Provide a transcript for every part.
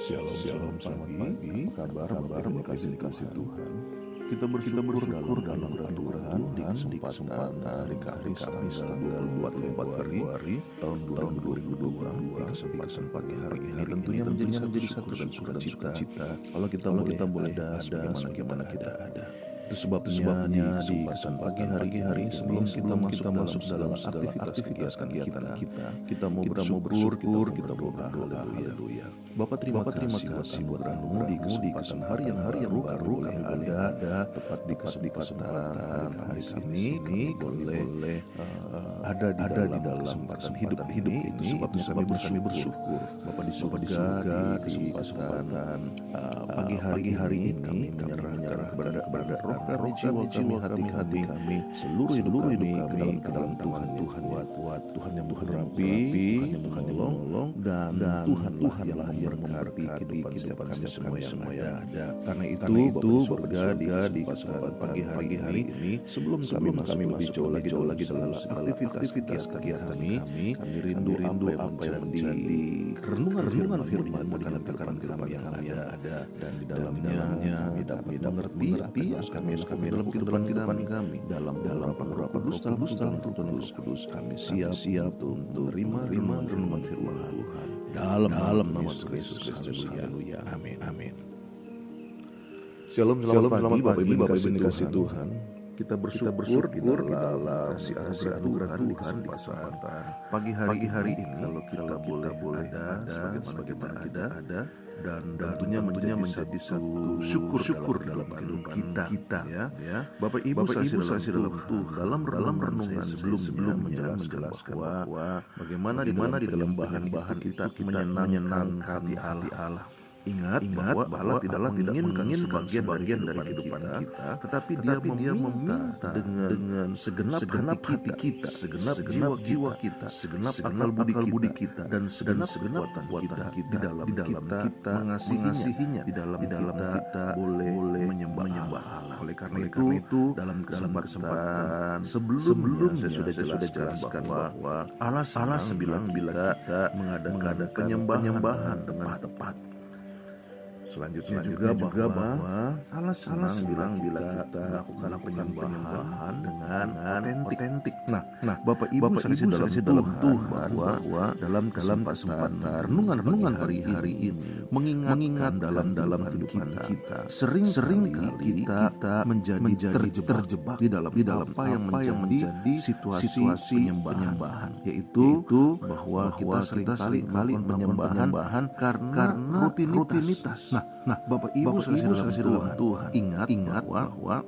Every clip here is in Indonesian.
Shalom pagi. Apa kabar dikasih Tuhan? Kita bersyukur dalam Tuhan di kesempatan hari Kamis tanggal 24 Februari tahun 2022 di kesempatan pagi hari ini tentunya menjadi satu dan sukacita kalau kita boleh ada sebagaimana kita ada. Itu sebabnya di kesempatan pagi hari sebelum kita masuk dalam aktivitas kegiatan kita mau bersyukur, kita berdoa. Haleluya. Bapak terima kasih buat renungan di kesempatan hari yang baru kami ada tepat di kesempatan hari ini boleh ada di dalam kesempatan hidup ini. Itu sebabnya kami bersyukur. Bapak di surga di kesempatan pagi hari ini menyerahkan kepada roh kami, jiwa kami, hati kami, seluruh hidup kami ke dalam Tuhan buat Tuhan yang merapi, Tuhan yang menolong, dan Tuhan yang memberkati kehidupan kami semua yang ada. Karena itu Bapak di kesempatan pagi hari ini sebelum kami masuk lebih jauh lagi dalam aktivitas kegiatan kami rindu apa yang menjadi renungan firman katakan kami yang ada, dan di dalamnya kami dapat mengerti yang kami dalam kehidupan kami dalam pengaruh kudus dalam tuntunan kudus kami siap untuk menerima renungan firman Tuhan dalam nama Yesus Kristus. Haleluya. Amin. Shalom pagi Bapak Ibu dikasih Tuhan. Kita bersyukur di dalam kasih anugerah Tuhan di kesempatan pagi hari ini kalau kita boleh ada sebagaimana kita ada dan tentunya menjadi satu syukur dalam kehidupan kita ya. Bapak Ibu saksi dalam renungan sebelumnya menjelaskan bahwa bagaimana di dalam bahan kita menyenangkan hati Allah. Ingat bahwa Allah tidak menginginkan sebagian dari kehidupan kita, tetapi dia meminta dengan segenap hati kita, segenap jiwa kita, segenap akal budi kita, dan segenap kekuatan kita di dalam kita mengasihinya, di dalam kita boleh menyembah Allah. Oleh karena itu dalam kesempatan sebelumnya saya sudah jelaskan bahwa Allah bilang bila kita mengadakan penyembahan dengan tepat. Selanjutnya juga bahwa Allah senang bilang bila kita melakukan penyembahan dengan otentik. Nah, Bapak Ibu dalam Tuhan bahwa dalam kesempatan renungan hari ini mengingatkan dalam kehidupan kita sering kali kita menjadi terjebak di dalam apa yang menjadi situasi penyembahan, yaitu bahwa kita sering kali menyembahan karena rutinitas. Nah, Bapak Ibu saksi dalam Tuhan, ingat bahwa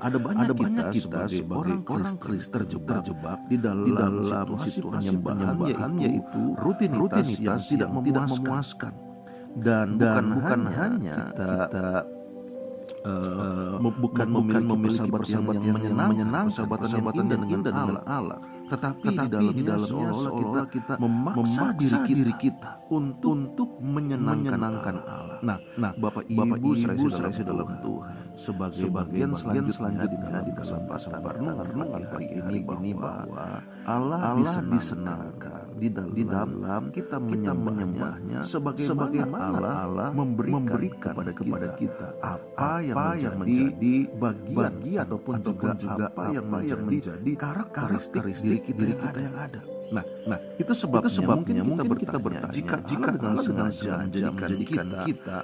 ada banyak kita sebagai orang Kristen terjebak di dalam situasi penyembahan, yaitu rutinitas yang tidak memuaskan. Dan bukan hanya kita bukan memiliki persahabatan yang menyenangkan, persahabatan yang indah dengan Allah, tetapi di dalamnya seolah kita memaksa diri kita untuk menyenangkan Allah. Nah, Bapak Ibu saksi dalam Tuhan, sebagai bagian selanjutnya di kesempatan renungan hari ini bahwa Allah disenangkan di dalam kita menyembahnya sebagaimana Allah memberikan kepada kita apa yang menjadi bagian ataupun juga apa yang menjadi karakteristik diri kita yang ada. Nah, itu sebabnya mungkin kita bertanya, jika dengan sengaja menjadikan kita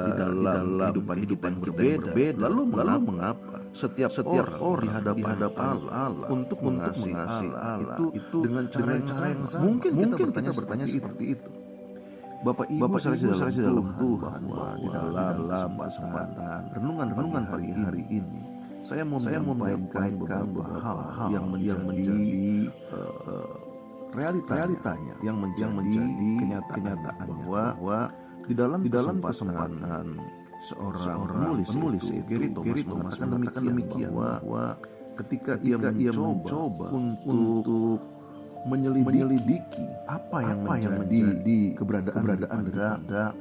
di dalam kehidupan yang berbeda, lalu mengapa setiap orang di hadapan Allah untuk mengasihi Allah itu dengan cara yang sama? Mungkin kita bertanya seperti itu. Bapak Ibu saksi dalam Tuhan, di dalam kesempatan renungan pagi hari ini saya mau menyampaikan beberapa hal yang menjadi realitanya, yang menjadi kenyataan bahwa di dalam kesempatan seorang penulis itu Gary Thomas mengatakan demikian bahwa ketika ia mencoba untuk menyelidiki apa yang menjadi keberadaan daripada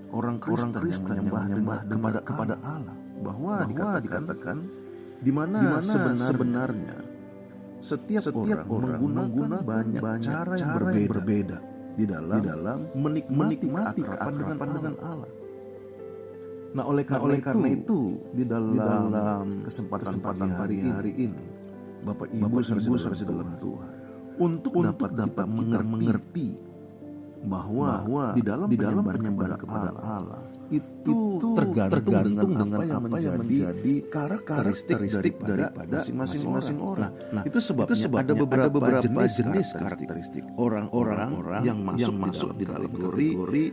orang Kristen yang menyembah kepada Allah, bahwa dikatakan di mana sebenarnya setiap orang menggunakan banyak cara yang berbeda di dalam menikmati keakraban dengan Allah. Nah, oleh karena itu di dalam kesempatan hari ini, Bapak Ibu saudara dalam Tuhan, untuk dapat mengerti bahwa di dalam penyembahan kepada Allah itu tergantung dengan apa yang menjadi karakteristik daripada masing-masing orang. Nah, itu sebabnya ada beberapa jenis karakteristik orang-orang yang masuk di dalam kategori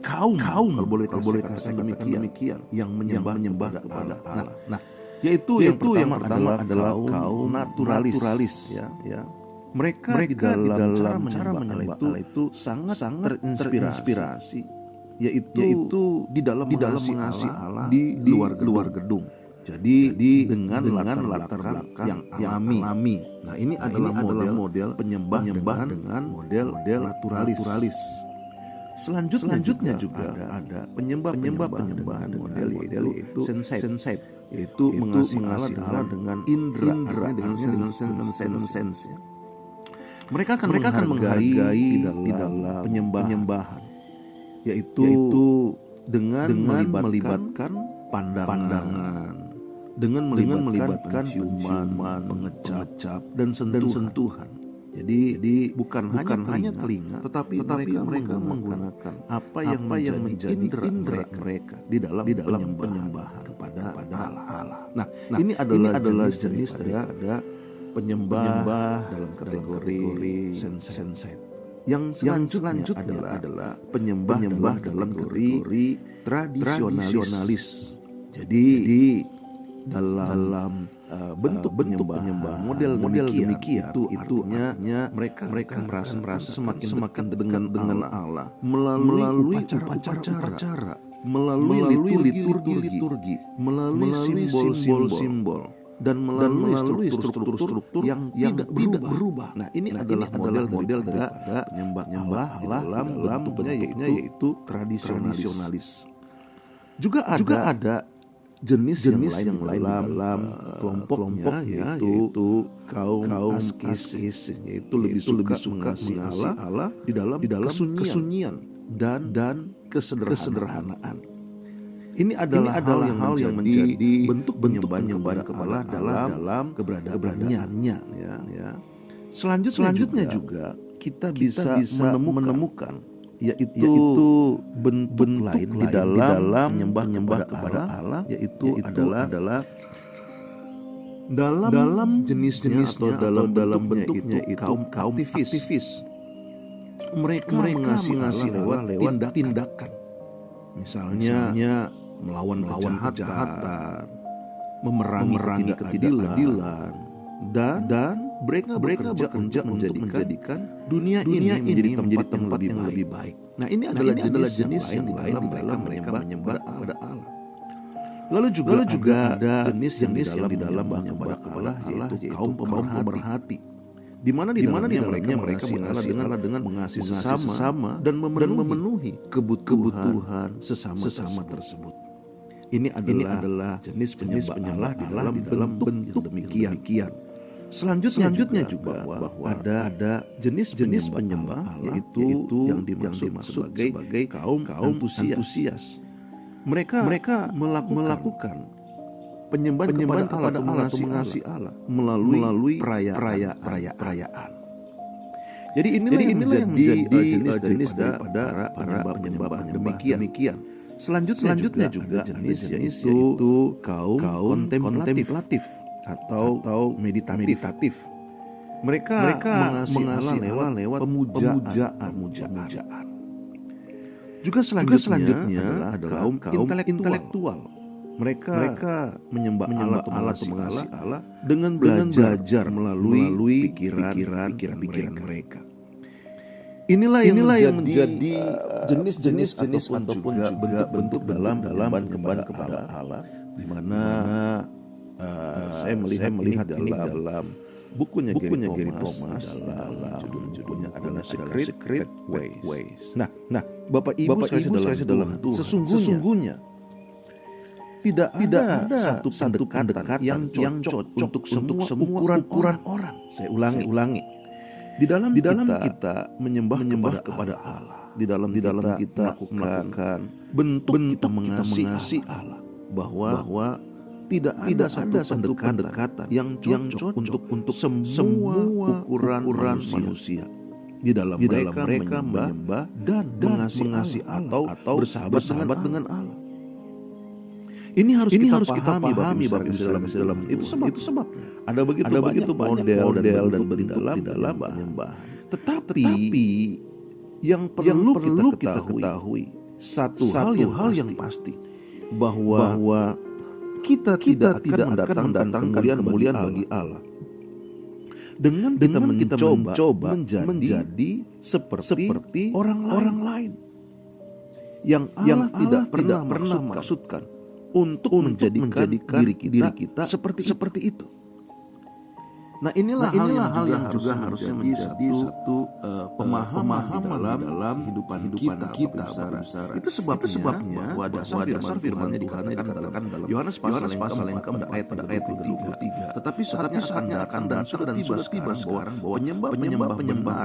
kaum kalau boleh katakan demikian, yang menyembah kepada Allah. Nah, yaitu yang pertama adalah kaum naturalis, ya. Mereka di dalam cara menyembah Allah itu sangat terinspirasi, yaitu di dalam mengasihi Allah di luar gedung. Jadi dengan latar belakang yang alami. Nah, ini adalah model penyembah dengan model naturalis. Selanjutnya juga ada penyembahan model yaitu sensate, yaitu mengasihi Allah dengan indera, dengan sense. Mereka akan menghargai di dalam penyembahan, yaitu dengan melibatkan pandangan, dengan melibatkan ciuman, mengecap dan sentuhan. Jadi bukan hanya telinga, tetapi mereka menggunakan apa yang menjadi indera mereka di dalam penyembahan kepada Allah. Nah, ini adalah jenis daripada penyembah dalam kategori sensate. Yang selanjutnya adalah penyembah dalam kategori tradisionalis. Jadi dalam bentuk penyembahan model demikian itu artinya mereka merasa semakin dekat dengan Allah melalui upacara, melalui liturgi, melalui simbol-simbol, dan melalui struktur yang tidak berubah. Nah, ini adalah model daripada penyembah Allah dalam bentuknya yaitu tradisionalis. Juga ada jenis yang lain dalam kelompoknya, yaitu kaum askis, yaitu lebih suka mengasihi Allah di dalam kesunyian dan kesederhanaan. Ini adalah hal yang menjadi bentuk penyembahan kepada Allah dalam keberadaannya. Ya. Selanjutnya juga kita bisa menemukan yaitu bentuk lain di dalam menyembah kepada Allah, yaitu adalah dalam jenisnya atau dalam bentuknya itu kaum aktivis. Mereka mengasihi lewat tindakan. Misalnya melawan kejahatan, memerangi ketidakadilan, dan mereka bekerja untuk menjadikan dunia ini menjadi tempat yang lebih baik. Nah, ini adalah jenis yang lain di dalam mereka menyembah kepada Allah. Lalu juga ada jenis yang di dalam menyembah Allah, yaitu kaum pemerhati, di mana mereka mengasihi Allah dengan mengasihi sesama dan memenuhi kebutuhan sesama tersebut. Ini adalah jenis penyembah Allah di dalam bentuk demikian. Selanjutnya juga bahwa ada jenis penyembah yaitu yang dimaksud sebagai kaum antusias. Mereka melakukan penyembahan kepada Allah atau mengasihi Allah melalui perayaan. Jadi inilah yang menjadi jenis daripada penyembah demikian. Selanjutnya juga jenis yaitu kaum kontemplatif atau meditatif. Mereka mengasihi Allah lewat pemujaan. Juga selanjutnya adalah kaum intelektual. Mereka menyembah Allah atau mengasihi Allah dengan belajar melalui pikiran mereka. Inilah yang menjadi jenis ataupun juga bentuk dalam penyembahan kepada Allah, di mana saya melihat dalam bukunya Gary Thomas dalam judulnya adalah Secret Ways. Nah, Bapak Ibu saya dalam Tuhan, sesungguhnya tidak ada satu pendekatan yang cocok untuk semua ukuran orang. Saya ulangi. Di dalam kita menyembah kepada Allah. Di dalam kita melakukan bentuk kita mengasihi Allah, bahwa tidak ada satu pendekatan yang cocok untuk semua ukuran manusia. Di dalam mereka menyembah dan mengasihi atau bersahabat dengan Allah. Ini harus kita pahami dalam itu sebabnya ada begitu banyak model dan bentuk di dalam penyembahan. Tetapi yang perlu kita ketahui satu hal yang pasti, bahwa kita tidak akan mendatangkan kemuliaan bagi Allah dengan kita mencoba menjadi seperti orang lain yang Allah tidak pernah maksudkan untuk menjadikan diri kita seperti itu. Nah, inilah hal yang juga harusnya menjadi satu pemahaman dalam kehidupan kita. Itu sebabnya bahwa dasar firman-nya dikatakan dalam Yohanes pasal yang keempat ayat 33. Tetapi saatnya akan datang dan sudah tiba sekarang bahwa penyembah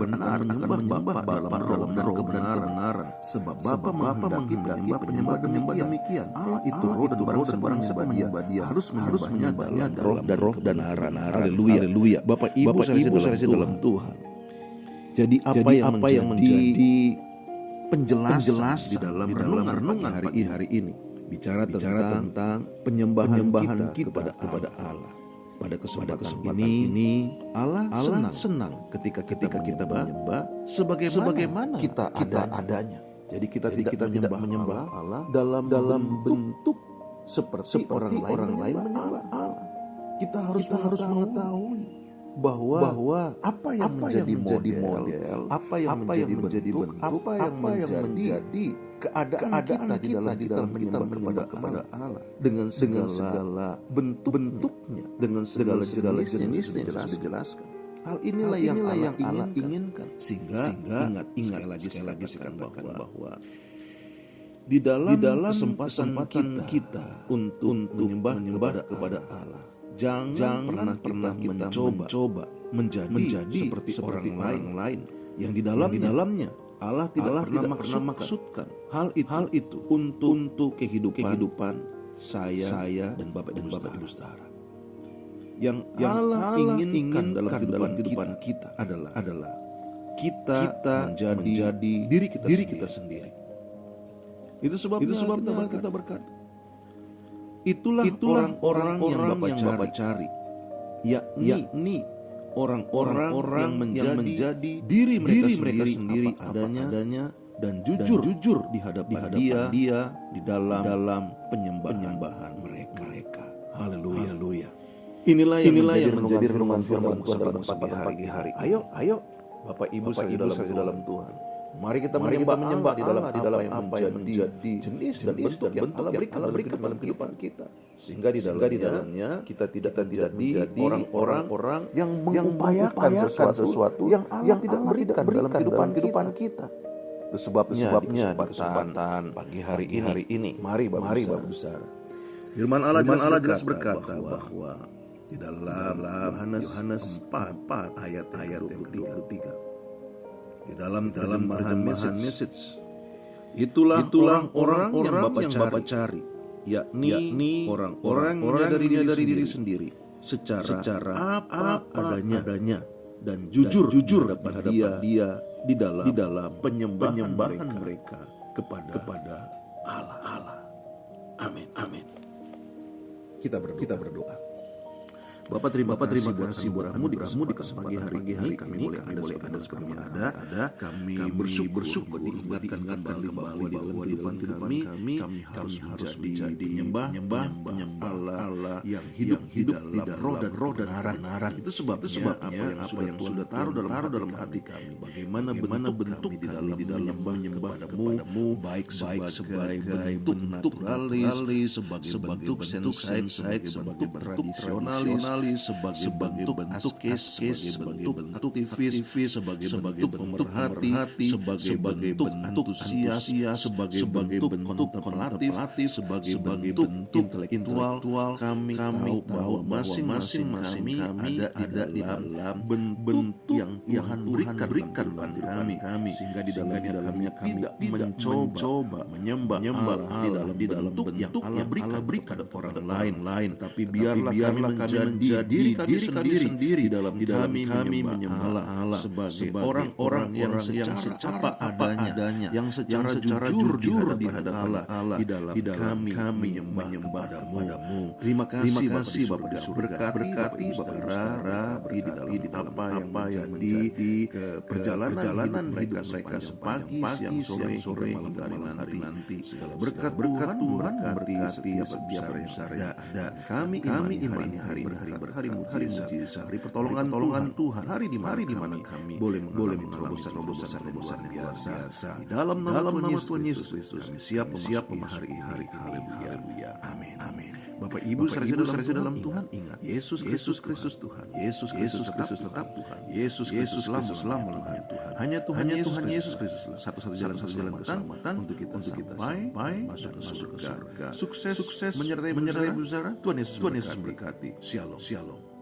benar akan menyembah dalam roh kebenaran. Sebab Bapa menghendaki penyembah demikian. Allah itu roh dan barang siapa menyembah dia harus menyembahnya dalam roh dan kebenaran. Haleluya. Bapak Ibu saya dalam Tuhan. Jadi apa yang menjadi penjelasan di dalam renungan hari ini bicara tentang penyembahan kita kepada Allah. Pada kesempatan ini Allah senang ketika kita menyembah sebagaimana kita adanya. Jadi kita tidak menyembah Allah dalam bentuk seperti orang lain menyembah Allah. Kita harus mengetahui bahwa apa yang menjadi model, apa yang menjadi bentuk, apa yang menjadi keadaan kita di dalam menyembah kepada Allah dengan segala bentuknya, dengan segala jenisnya yang sudah dijelaskan. Hal inilah yang Allah inginkan. Sehingga ingat sekali lagi katakan bahwa di dalam kesempatan kita untuk menyembah kepada Allah, jangan pernah kita mencoba menjadi seperti orang lain yang di dalamnya Allah tidak pernah maksudkan hal itu untuk kehidupan saya dan Bapak dan Ibu saudara. Yang Allah inginkan dalam kehidupan kita adalah kita menjadi diri kita sendiri. Itu sebabnya kita berkata, Itulah orang-orang yang Bapa cari, yakni orang-orang yang menjadi diri mereka sendiri adanya dan jujur di hadapan Dia di dalam penyembahan mereka. Haleluya. Inilah yang menjadi renungan firman Tuhan pada hari-hari. Ayo, Bapak Ibu saya dalam Tuhan. Mari kita menyembah di dalam apa yang menjadi jenis dan bentuk yang Allah berikan dalam kehidupan kita, sehingga di dalamnya kita tidak menjadi orang-orang yang mengupayakan sesuatu yang Allah tidak berikan dalam kehidupan kita. Itu sebabnya di kesempatan pagi hari ini mari Bapak besar. Firman Allah jelas berkata bahwa di dalam Yohanes 4 ayat 23. Di dalam message itulah orang yang Bapa cari, yakni orang dari diri sendiri secara apa adanya dan jujur hadap dia di dalam penyembahan mereka kepada Allah. Amin. Kita berdoa. Bapak terima kasih buat kamu di kesempatan pagi hari kami boleh ada kami bersyukur diingatkan kembali bahwa di dalam kehidupan kami harus menjadi penyembah Allah yang hidup di dalam roh dan naran. Itu sebabnya apa yang sudah taruh dalam hati kami, bagaimana bentuk di dalam menyembah kepadamu, baik sebagai bentuk naturalis, sebagai bentuk sensai, sebagai bentuk tradisionalis, sebagai bentuk askes, sebagai bentuk aktivis, sebagai bentuk pemerhati, sebagai bentuk antusias, sebagai bentuk kontemplatif, sebagai bentuk intelektual. Kami tahu bahwa masing-masing kami ada di dalam bentuk yang Tuhan berikan kami, sehingga di dalamnya kami tidak mencoba menyembah Allah di dalam bentuk yang Allah berikan kepada orang lain, tapi biarlah kami menjadi diri kami sendiri di dalam kami menyembah Allah sebagai orang-orang yang secara adanya, yang secara jujur di hadapan Allah, di dalam kami menyembah kepadamu. Terima kasih Bapak Yesus, berkati saudara di dalam apa yang menjadi perjalanan hidup mereka sepagi, siang, sore, malam hari nanti. Segala berkat Tuhan berkati setiap besar ada. Kami hari mujizat, hari pertolongan Tuhan, hari di mana kami boleh mengalami terobosan yang biasa. Di dalam nama Tuhan Yesus Kristus, kami siap memasuki hari. Haleluya. Amin. Bapak Ibu saudara dalam Tuhan, ingat Yesus Kristus Tuhan. Yesus Kristus tetap Tuhan. Yesus Kristus selama-lamanya Tuhan. Hanya Tuhan Yesus Kristus satu-satu jalan keselamatan untuk kita sampai masuk ke surga. Sukses menyertai saudara. Tuhan Yesus memberkati. Shalom.